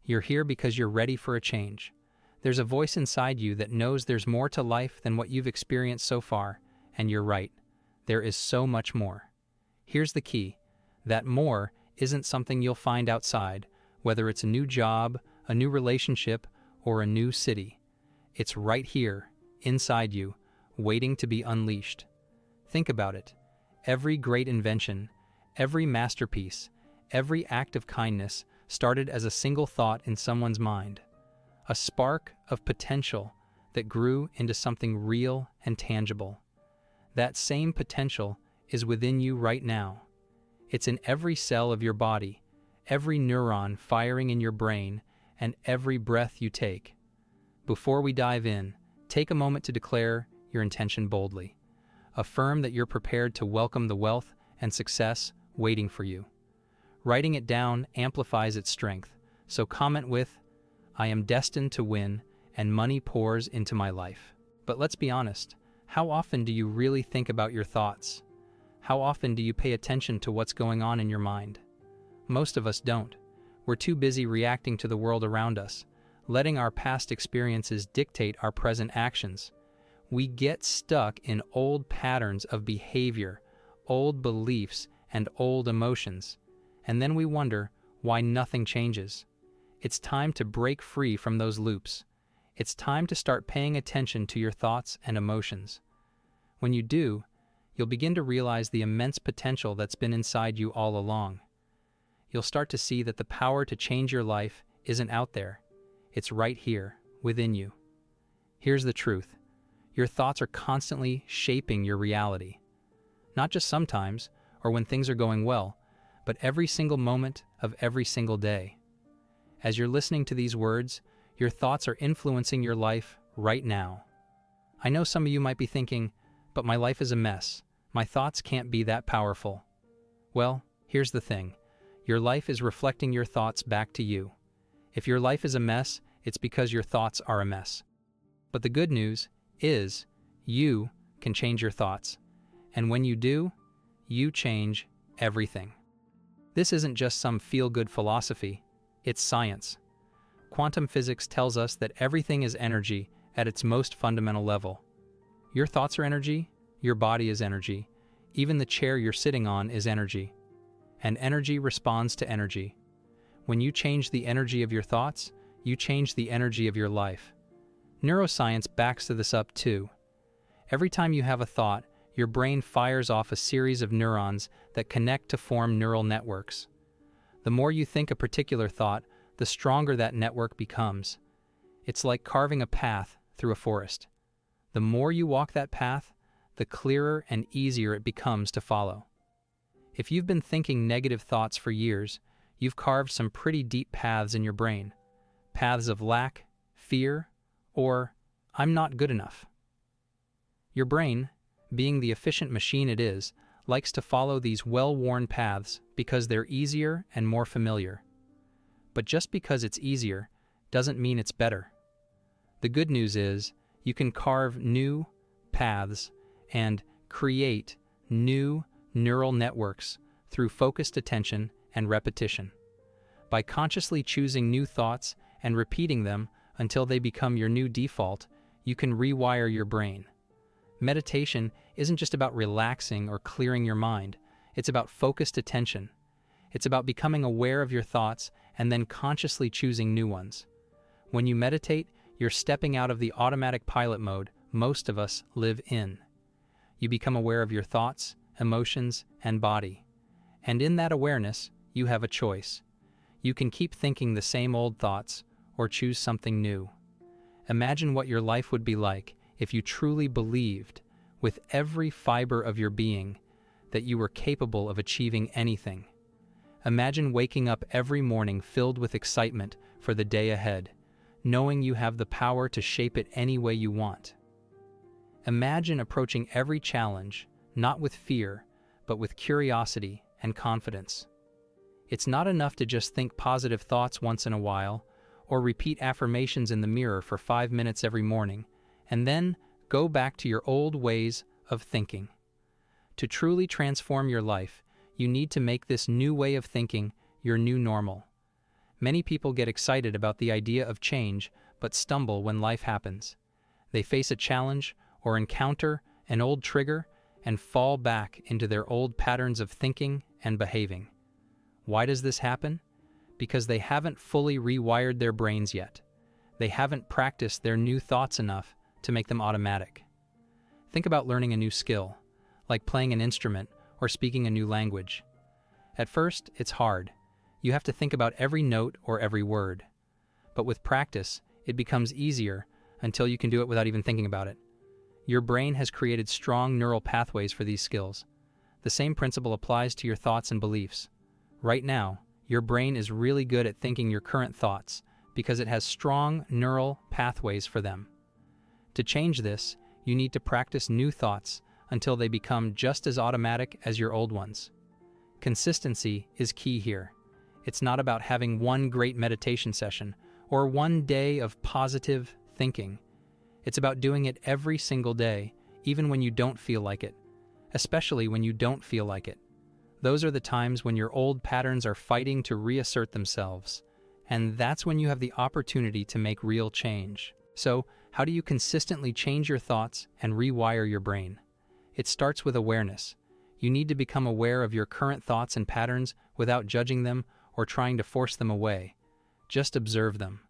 You're here because you're ready for a change. There's a voice inside you that knows there's more to life than what you've experienced so far, and you're right. There is so much more. Here's the key. That more isn't something you'll find outside, whether it's a new job, a new relationship, or a new city. It's right here, inside you, waiting to be unleashed. Think about it. Every great invention, every masterpiece, every act of kindness started as a single thought in someone's mind. A spark of potential that grew into something real and tangible. That same potential is within you right now. It's in every cell of your body, every neuron firing in your brain, and every breath you take. Before we dive in, take a moment to declare your intention boldly. Affirm that you're prepared to welcome the wealth and success waiting for you. Writing it down amplifies its strength, so comment with, "I am destined to win, and money pours into my life." But let's be honest, how often do you really think about your thoughts? How often do you pay attention to what's going on in your mind? Most of us don't. We're too busy reacting to the world around us, letting our past experiences dictate our present actions. We get stuck in old patterns of behavior, old beliefs, and old emotions, and then we wonder why nothing changes. It's time to break free from those loops. It's time to start paying attention to your thoughts and emotions. When you do, you'll begin to realize the immense potential that's been inside you all along. You'll start to see that the power to change your life isn't out there. It's right here, within you. Here's the truth. Your thoughts are constantly shaping your reality. Not just sometimes, or when things are going well, but every single moment of every single day. As you're listening to these words, your thoughts are influencing your life right now. I know some of you might be thinking, but my life is a mess. My thoughts can't be that powerful. Well, here's the thing. Your life is reflecting your thoughts back to you. If your life is a mess, it's because your thoughts are a mess. But the good news is, you can change your thoughts. And when you do, you change everything. This isn't just some feel-good philosophy, it's science. Quantum physics tells us that everything is energy at its most fundamental level. Your thoughts are energy, your body is energy, even the chair you're sitting on is energy. And energy responds to energy. When you change the energy of your thoughts, you change the energy of your life. Neuroscience backs this up too. Every time you have a thought, your brain fires off a series of neurons that connect to form neural networks. The more you think a particular thought, the stronger that network becomes. It's like carving a path through a forest. The more you walk that path, the clearer and easier it becomes to follow. If you've been thinking negative thoughts for years, you've carved some pretty deep paths in your brain. Paths of lack, fear, or "I'm not good enough." Your brain, being the efficient machine it is, likes to follow these well-worn paths because they're easier and more familiar. But just because it's easier doesn't mean it's better. The good news is, you can carve new paths and create new neural networks through focused attention and repetition. By consciously choosing new thoughts and repeating them until they become your new default, you can rewire your brain. Meditation isn't just about relaxing or clearing your mind. It's about focused attention. It's about becoming aware of your thoughts and then consciously choosing new ones. When you meditate, you're stepping out of the automatic pilot mode most of us live in. You become aware of your thoughts, emotions, and body. And in that awareness, you have a choice. You can keep thinking the same old thoughts or choose something new. Imagine what your life would be like if you truly believed, with every fiber of your being, that you were capable of achieving anything. Imagine waking up every morning filled with excitement for the day ahead, knowing you have the power to shape it any way you want. Imagine approaching every challenge, not with fear, but with curiosity and confidence. It's not enough to just think positive thoughts once in a while, or repeat affirmations in the mirror for 5 minutes every morning, and then go back to your old ways of thinking. To truly transform your life, you need to make this new way of thinking your new normal. Many people get excited about the idea of change, but stumble when life happens. They face a challenge or encounter an old trigger and fall back into their old patterns of thinking and behaving. Why does this happen? Because they haven't fully rewired their brains yet. They haven't practiced their new thoughts enough to make them automatic. Think about learning a new skill, like playing an instrument or speaking a new language. At first, it's hard. You have to think about every note or every word. But with practice, it becomes easier until you can do it without even thinking about it. Your brain has created strong neural pathways for these skills. The same principle applies to your thoughts and beliefs. Right now, your brain is really good at thinking your current thoughts because it has strong neural pathways for them. To change this, you need to practice new thoughts until they become just as automatic as your old ones. Consistency is key here. It's not about having one great meditation session or one day of positive thinking. It's about doing it every single day, even when you don't feel like it, especially when you don't feel like it. Those are the times when your old patterns are fighting to reassert themselves, and that's when you have the opportunity to make real change. So, how do you consistently change your thoughts and rewire your brain? It starts with awareness. You need to become aware of your current thoughts and patterns without judging them or trying to force them away. Just observe them.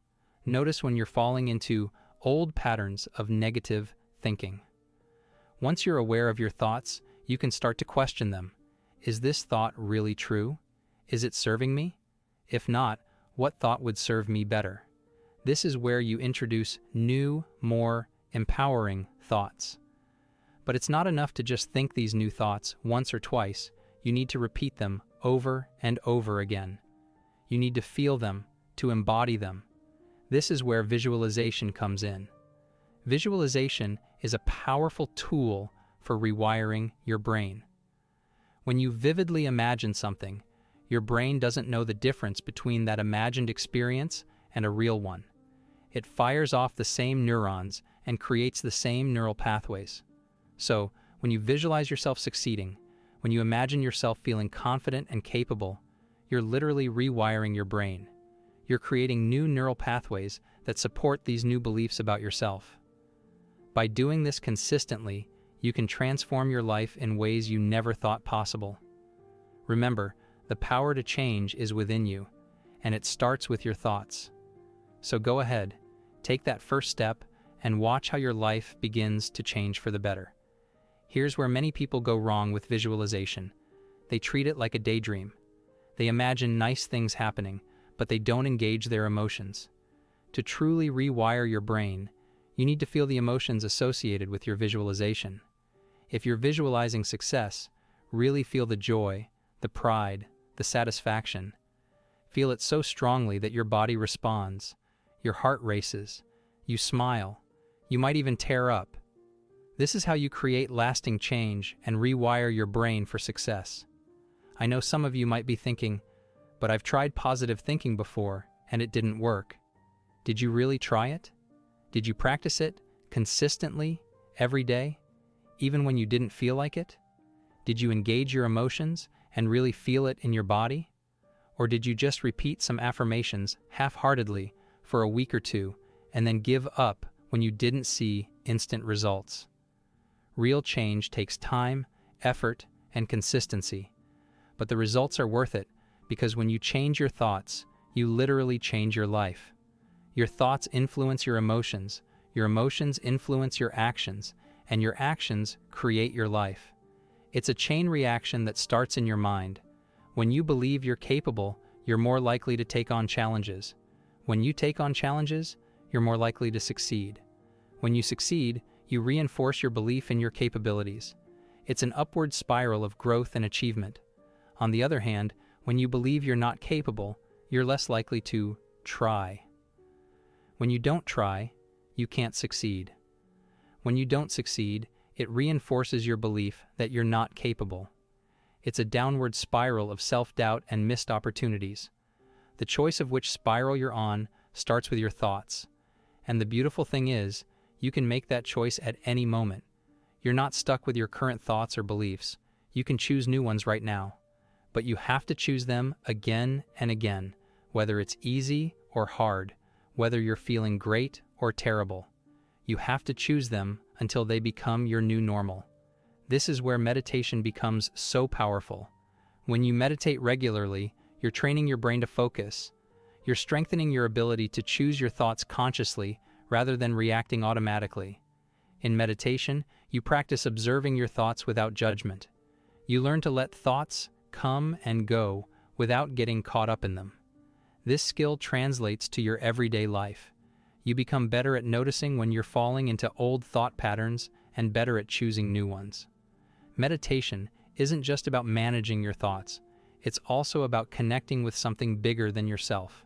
Notice when you're falling into old patterns of negative thinking. Once you're aware of your thoughts, you can start to question them. Is this thought really true? Is it serving me? If not, what thought would serve me better? This is where you introduce new, more empowering thoughts. But it's not enough to just think these new thoughts once or twice. You need to repeat them over and over again. You need to feel them, to embody them. This is where visualization comes in. Visualization is a powerful tool for rewiring your brain. When you vividly imagine something, your brain doesn't know the difference between that imagined experience and a real one. It fires off the same neurons and creates the same neural pathways. So, when you visualize yourself succeeding, when you imagine yourself feeling confident and capable, you're literally rewiring your brain. You're creating new neural pathways that support these new beliefs about yourself. By doing this consistently, you can transform your life in ways you never thought possible. Remember, the power to change is within you, and it starts with your thoughts. So go ahead, take that first step, and watch how your life begins to change for the better. Here's where many people go wrong with visualization. They treat it like a daydream. They imagine nice things happening, but they don't engage their emotions. To truly rewire your brain, you need to feel the emotions associated with your visualization. If you're visualizing success, really feel the joy, the pride, the satisfaction. Feel it so strongly that your body responds, your heart races, you smile, you might even tear up. This is how you create lasting change and rewire your brain for success. I know some of you might be thinking, but I've tried positive thinking before and it didn't work. Did you really try it? Did you practice it consistently every day, even when you didn't feel like it? Did you engage your emotions and really feel it in your body? Or did you just repeat some affirmations half-heartedly for a week or two and then give up when you didn't see instant results? Real change takes time, effort, and consistency. But the results are worth it because when you change your thoughts, you literally change your life. Your thoughts influence your emotions influence your actions, and your actions create your life. It's a chain reaction that starts in your mind. When you believe you're capable, you're more likely to take on challenges. When you take on challenges, you're more likely to succeed. When you succeed, you reinforce your belief in your capabilities. It's an upward spiral of growth and achievement. On the other hand, when you believe you're not capable, you're less likely to try. When you don't try, you can't succeed. When you don't succeed, it reinforces your belief that you're not capable. It's a downward spiral of self-doubt and missed opportunities. The choice of which spiral you're on starts with your thoughts. And the beautiful thing is, you can make that choice at any moment. You're not stuck with your current thoughts or beliefs. You can choose new ones right now. But you have to choose them again and again, whether it's easy or hard, whether you're feeling great or terrible. You have to choose them until they become your new normal. This is where meditation becomes so powerful. When you meditate regularly, you're training your brain to focus. You're strengthening your ability to choose your thoughts consciously rather than reacting automatically. In meditation, you practice observing your thoughts without judgment. You learn to let thoughts come and go without getting caught up in them. This skill translates to your everyday life. You become better at noticing when you're falling into old thought patterns and better at choosing new ones. Meditation isn't just about managing your thoughts. It's also about connecting with something bigger than yourself.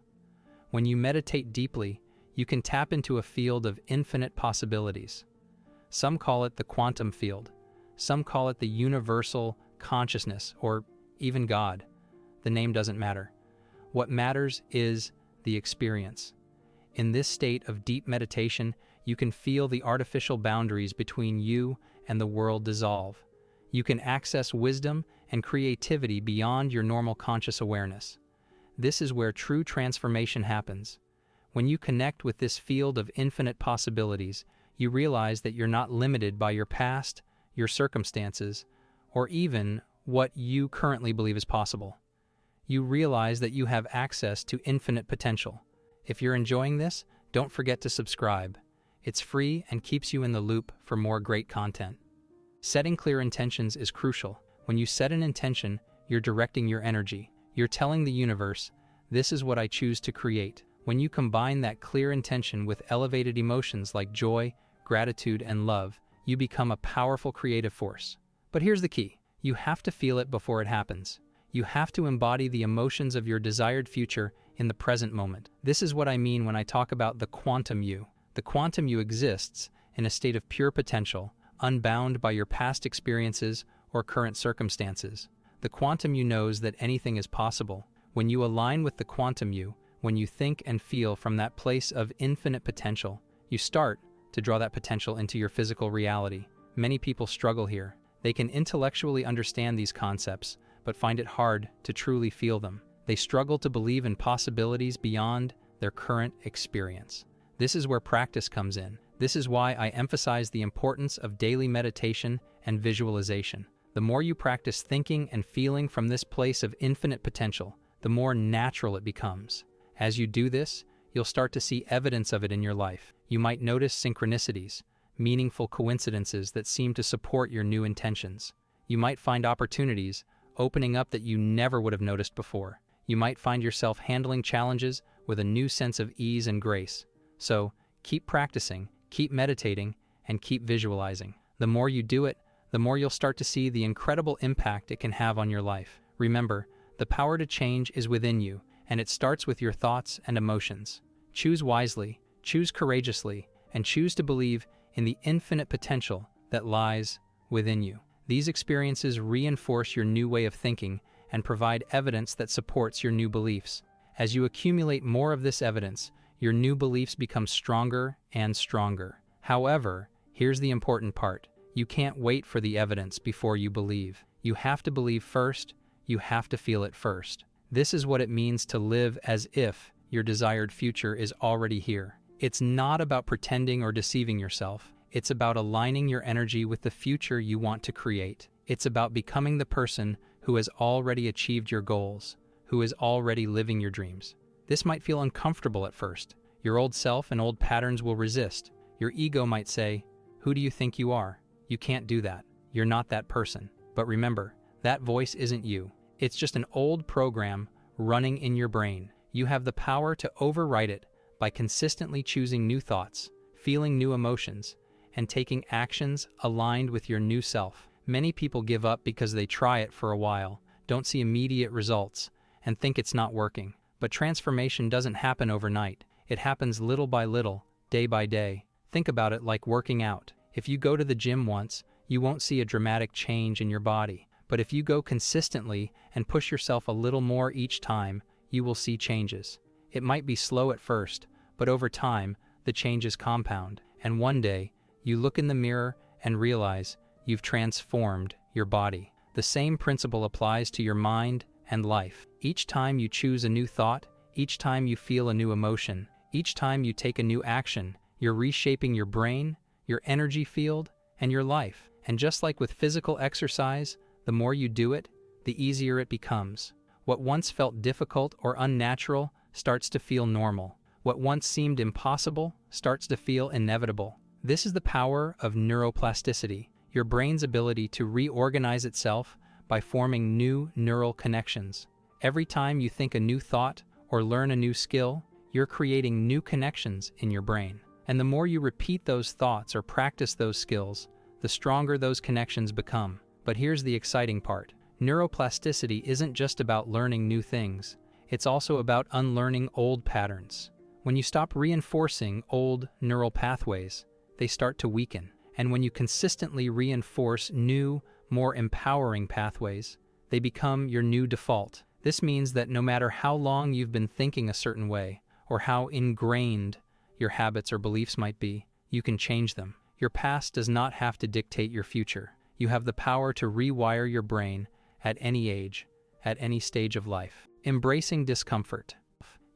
When you meditate deeply, you can tap into a field of infinite possibilities. Some call it the quantum field. Some call it the universal consciousness, or even God. The name doesn't matter. What matters is the experience. In this state of deep meditation, you can feel the artificial boundaries between you and the world dissolve. You can access wisdom and creativity beyond your normal conscious awareness. This is where true transformation happens. When you connect with this field of infinite possibilities, you realize that you're not limited by your past, your circumstances, or even what you currently believe is possible. You realize that you have access to infinite potential. If you're enjoying this, don't forget to subscribe. It's free and keeps you in the loop for more great content. Setting clear intentions is crucial. When you set an intention, you're directing your energy. You're telling the universe, this is what I choose to create. When you combine that clear intention with elevated emotions like joy, gratitude, and love, you become a powerful creative force. But here's the key. You have to feel it before it happens. You have to embody the emotions of your desired future in the present moment. This is what I mean when I talk about the quantum you. The quantum you exists in a state of pure potential, unbound by your past experiences or current circumstances. The quantum you knows that anything is possible. When you align with the quantum you, when you think and feel from that place of infinite potential, you start to draw that potential into your physical reality. Many people struggle here. They can intellectually understand these concepts, but find it hard to truly feel them. They struggle to believe in possibilities beyond their current experience. This is where practice comes in. This is why I emphasize the importance of daily meditation and visualization. The more you practice thinking and feeling from this place of infinite potential, the more natural it becomes. As you do this, you'll start to see evidence of it in your life. You might notice synchronicities, meaningful coincidences that seem to support your new intentions. You might find opportunities opening up that you never would have noticed before. You might find yourself handling challenges with a new sense of ease and grace. So, keep practicing, keep meditating, and keep visualizing. The more you do it, the more you'll start to see the incredible impact it can have on your life. Remember, the power to change is within you, and it starts with your thoughts and emotions. Choose wisely, choose courageously, and choose to believe in the infinite potential that lies within you. These experiences reinforce your new way of thinking and provide evidence that supports your new beliefs. As you accumulate more of this evidence, your new beliefs become stronger and stronger. However, here's the important part. You can't wait for the evidence before you believe. You have to believe first. You have to feel it first. This is what it means to live as if your desired future is already here. It's not about pretending or deceiving yourself. It's about aligning your energy with the future you want to create. It's about becoming the person who has already achieved your goals, who is already living your dreams. This might feel uncomfortable at first. Your old self and old patterns will resist. Your ego might say, "Who do you think you are? You can't do that. You're not that person." But remember, that voice isn't you. It's just an old program running in your brain. You have the power to override it by consistently choosing new thoughts, feeling new emotions, and taking actions aligned with your new self. Many people give up because they try it for a while, don't see immediate results, and think it's not working. But transformation doesn't happen overnight. It happens little by little, day by day. Think about it like working out. If you go to the gym once, you won't see a dramatic change in your body. But if you go consistently and push yourself a little more each time, you will see changes. It might be slow at first, but over time, the changes compound. And one day, you look in the mirror and realize you've transformed your body. The same principle applies to your mind and life. Each time you choose a new thought, Each time you feel a new emotion, each time you take a new action, you're reshaping your brain, your energy field, and your life. And just like with physical exercise, the more you do it, the easier it becomes. What once felt difficult or unnatural starts to feel normal. What once seemed impossible starts to feel inevitable. This is the power of neuroplasticity, your brain's ability to reorganize itself by forming new neural connections. Every time you think a new thought or learn a new skill, you're creating new connections in your brain. And the more you repeat those thoughts or practice those skills, the stronger those connections become. But here's the exciting part. Neuroplasticity isn't just about learning new things. It's also about unlearning old patterns. When you stop reinforcing old neural pathways, they start to weaken. And when you consistently reinforce new, more empowering pathways, they become your new default. This means that no matter how long you've been thinking a certain way, or how ingrained your habits or beliefs might be, you can change them. Your past does not have to dictate your future. You have the power to rewire your brain at any age, at any stage of life. Embracing discomfort.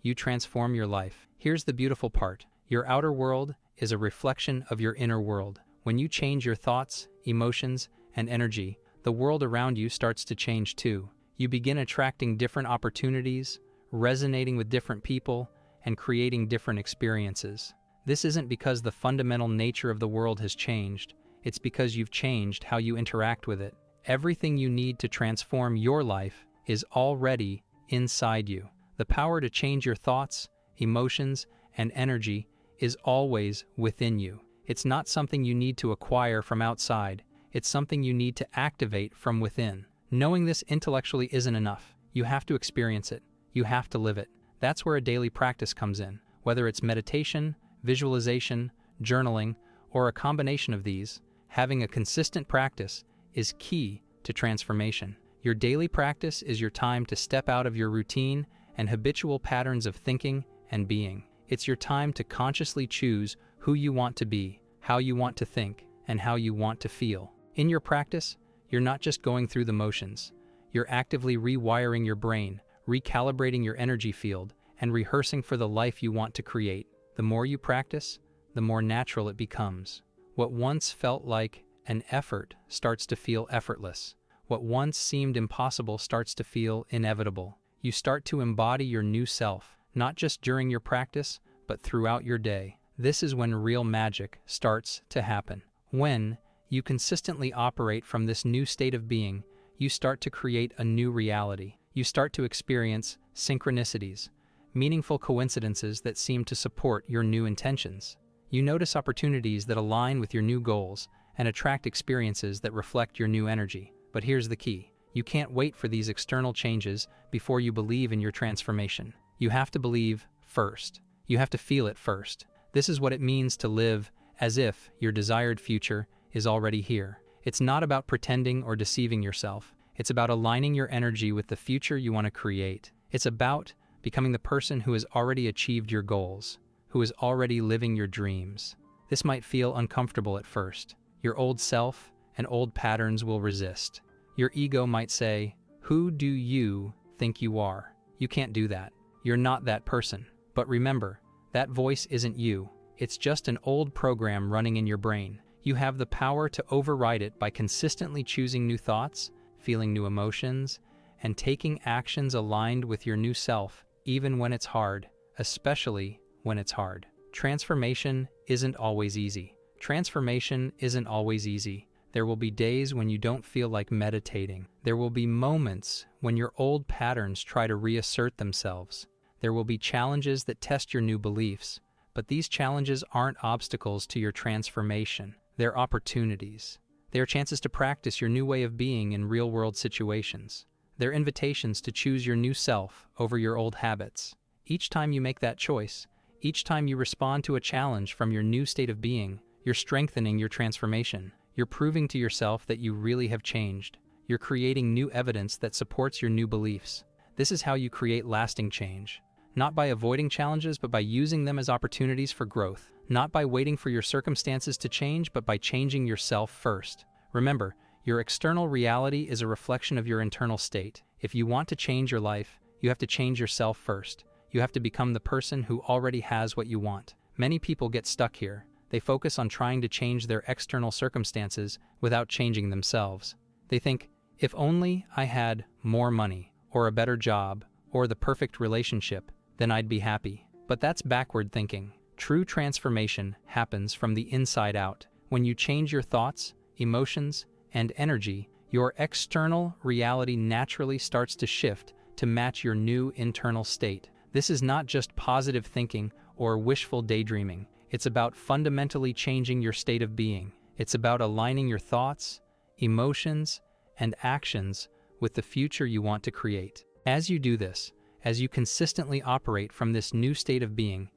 You transform your life. Here's the beautiful part. Your outer world is a reflection of your inner world. When you change your thoughts, emotions, and energy, the world around you starts to change too. You begin attracting different opportunities, resonating with different people, and creating different experiences. This isn't because the fundamental nature of the world has changed. It's because you've changed how you interact with it. Everything you need to transform your life is already inside you. The power to change your thoughts, emotions, and energy is always within you. It's not something you need to acquire from outside. It's something you need to activate from within. Knowing this intellectually isn't enough. You have to experience it. You have to live it. That's where a daily practice comes in. Whether it's meditation, visualization, journaling, or a combination of these, having a consistent practice is key to transformation. Your daily practice is your time to step out of your routine and habitual patterns of thinking and being. It's your time to consciously choose who you want to be, how you want to think, and how you want to feel. In your practice, you're not just going through the motions. You're actively rewiring your brain, recalibrating your energy field, and rehearsing for the life you want to create. The more you practice, the more natural it becomes. What once felt like an effort starts to feel effortless. What once seemed impossible starts to feel inevitable. You start to embody your new self, not just during your practice, but throughout your day. This is when real magic starts to happen. When you consistently operate from this new state of being, you start to create a new reality. You start to experience synchronicities, meaningful coincidences that seem to support your new intentions. You notice opportunities that align with your new goals and attract experiences that reflect your new energy. But here's the key. You can't wait for these external changes before you believe in your transformation. You have to believe first. You have to feel it first. This is what it means to live as if your desired future is already here. It's not about pretending or deceiving yourself. It's about aligning your energy with the future you want to create. It's about becoming the person who has already achieved your goals, who is already living your dreams. This might feel uncomfortable at first. Your old self and old patterns will resist. Your ego might say, "Who do you think you are? You can't do that. You're not that person." But remember, that voice isn't you. It's just an old program running in your brain. You have the power to override it by consistently choosing new thoughts, feeling new emotions, and taking actions aligned with your new self, even when it's hard, especially when it's hard. Transformation isn't always easy. Transformation isn't always easy. There will be days when you don't feel like meditating. There will be moments when your old patterns try to reassert themselves. There will be challenges that test your new beliefs. But these challenges aren't obstacles to your transformation. They're opportunities. They are chances to practice your new way of being in real-world situations. They're invitations to choose your new self over your old habits. Each time you make that choice, each time you respond to a challenge from your new state of being, you're strengthening your transformation. You're proving to yourself that you really have changed. You're creating new evidence that supports your new beliefs. This is how you create lasting change. Not by avoiding challenges, but by using them as opportunities for growth. Not by waiting for your circumstances to change, but by changing yourself first. Remember, your external reality is a reflection of your internal state. If you want to change your life, you have to change yourself first. You have to become the person who already has what you want. Many people get stuck here. They focus on trying to change their external circumstances without changing themselves. They think, if only I had more money, or a better job, or the perfect relationship, then I'd be happy. But that's backward thinking. True transformation happens from the inside out. When you change your thoughts, emotions, and energy, your external reality naturally starts to shift to match your new internal state. This is not just positive thinking or wishful daydreaming. It's about fundamentally changing your state of being. It's about aligning your thoughts, emotions, and actions with the future you want to create. As you do this, as you consistently operate from this new state of being,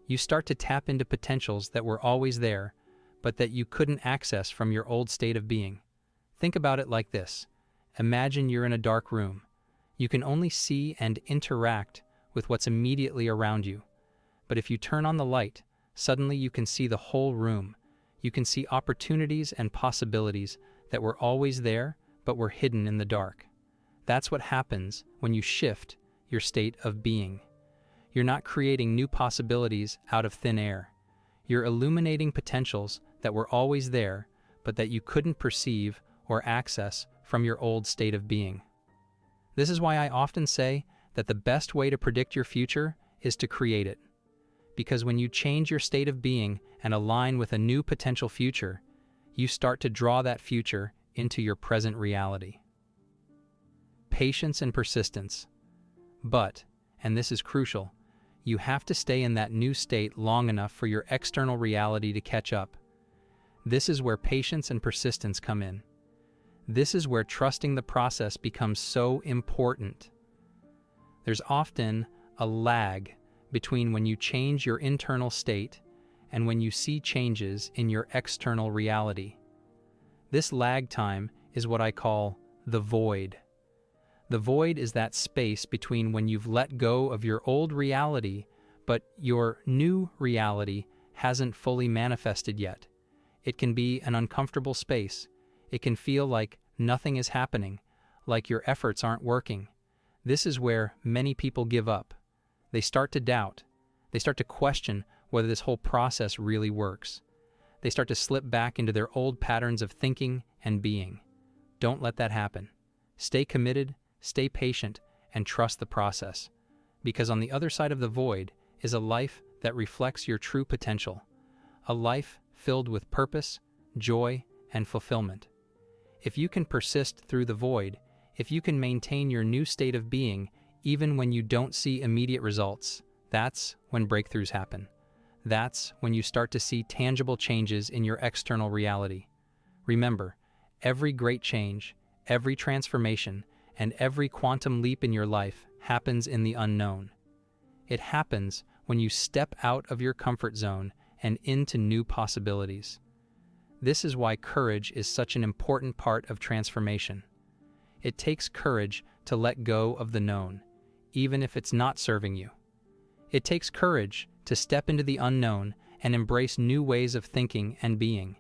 you start to tap into potentials that were always there, but that you couldn't access from your old state of being. Think about it like this. Imagine you're in a dark room. You can only see and interact with what's immediately around you. But if you turn on the light, suddenly you can see the whole room. You can see opportunities and possibilities that were always there, but were hidden in the dark. That's what happens when you shift your state of being. You're not creating new possibilities out of thin air. You're illuminating potentials that were always there, but that you couldn't perceive or access from your old state of being. This is why I often say that the best way to predict your future is to create it. Because when you change your state of being and align with a new potential future, you start to draw that future into your present reality. Patience and persistence. But, and this is crucial, you have to stay in that new state long enough for your external reality to catch up. This is where patience and persistence come in. This is where trusting the process becomes so important. There's often a lag between when you change your internal state and when you see changes in your external reality. This lag time is what I call the void. The void is that space between when you've let go of your old reality, but your new reality hasn't fully manifested yet. It can be an uncomfortable space. It can feel like nothing is happening, like your efforts aren't working. This is where many people give up. They start to doubt. They start to question whether this whole process really works. They start to slip back into their old patterns of thinking and being. Don't let that happen. Stay committed, stay patient, and trust the process. Because on the other side of the void is a life that reflects your true potential. A life filled with purpose, joy, and fulfillment. If you can persist through the void, if you can maintain your new state of being even when you don't see immediate results, that's when breakthroughs happen. That's when you start to see tangible changes in your external reality. Remember, every great change, every transformation, and every quantum leap in your life happens in the unknown. It happens when you step out of your comfort zone and into new possibilities. This is why courage is such an important part of transformation. It takes courage to let go of the known, even if it's not serving you. It takes courage to step into the unknown and embrace new ways of thinking and being.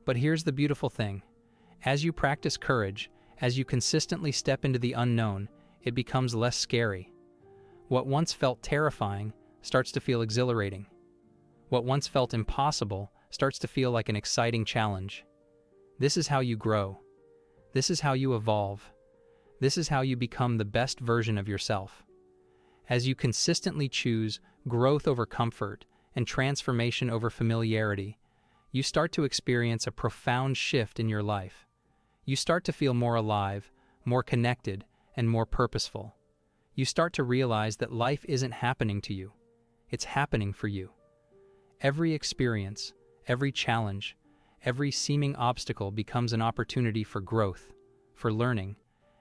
But here's the beautiful thing. As you practice courage, as you consistently step into the unknown, it becomes less scary. What once felt terrifying starts to feel exhilarating. What once felt impossible starts to feel like an exciting challenge. This is how you grow. This is how you evolve. This is how you become the best version of yourself. As you consistently choose growth over comfort and transformation over familiarity, you start to experience a profound shift in your life. You start to feel more alive, more connected, and more purposeful. You start to realize that life isn't happening to you. It's happening for you. Every experience, every challenge, every seeming obstacle becomes an opportunity for growth, for learning,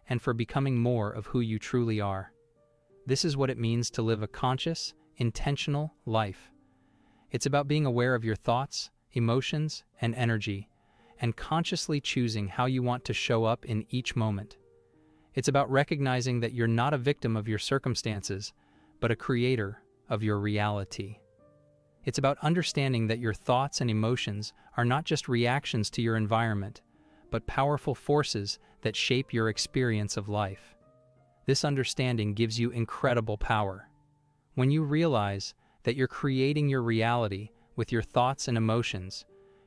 and for becoming more of who you truly are. This is what it means to live a conscious, intentional life. It's about being aware of your thoughts, emotions, and energy, and consciously choosing how you want to show up in each moment. It's about recognizing that you're not a victim of your circumstances, but a creator of your reality. It's about understanding that your thoughts and emotions are not just reactions to your environment, but powerful forces that shape your experience of life. This understanding gives you incredible power. When you realize that you're creating your reality with your thoughts and emotions,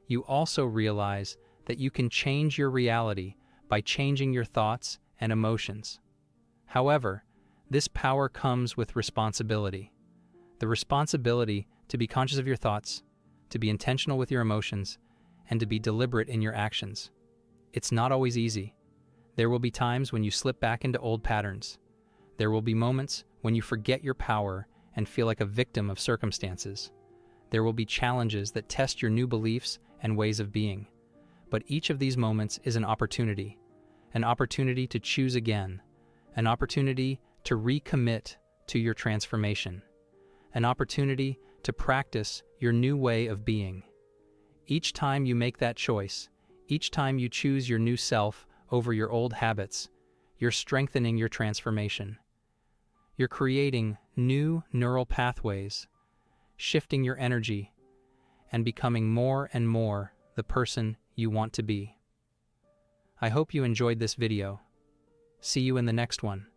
you also realize that you can change your reality by changing your thoughts and emotions. However, this power comes with responsibility. The responsibility to be conscious of your thoughts, to be intentional with your emotions, and to be deliberate in your actions. It's not always easy. There will be times when you slip back into old patterns. There will be moments when you forget your power and feel like a victim of circumstances. There will be challenges that test your new beliefs and ways of being. But each of these moments is an opportunity to choose again, an opportunity to recommit to your transformation, an opportunity to practice your new way of being. Each time you make that choice, each time you choose your new self over your old habits, you're strengthening your transformation. You're creating new neural pathways, shifting your energy, and becoming more and more the person you want to be. I hope you enjoyed this video. See you in the next one.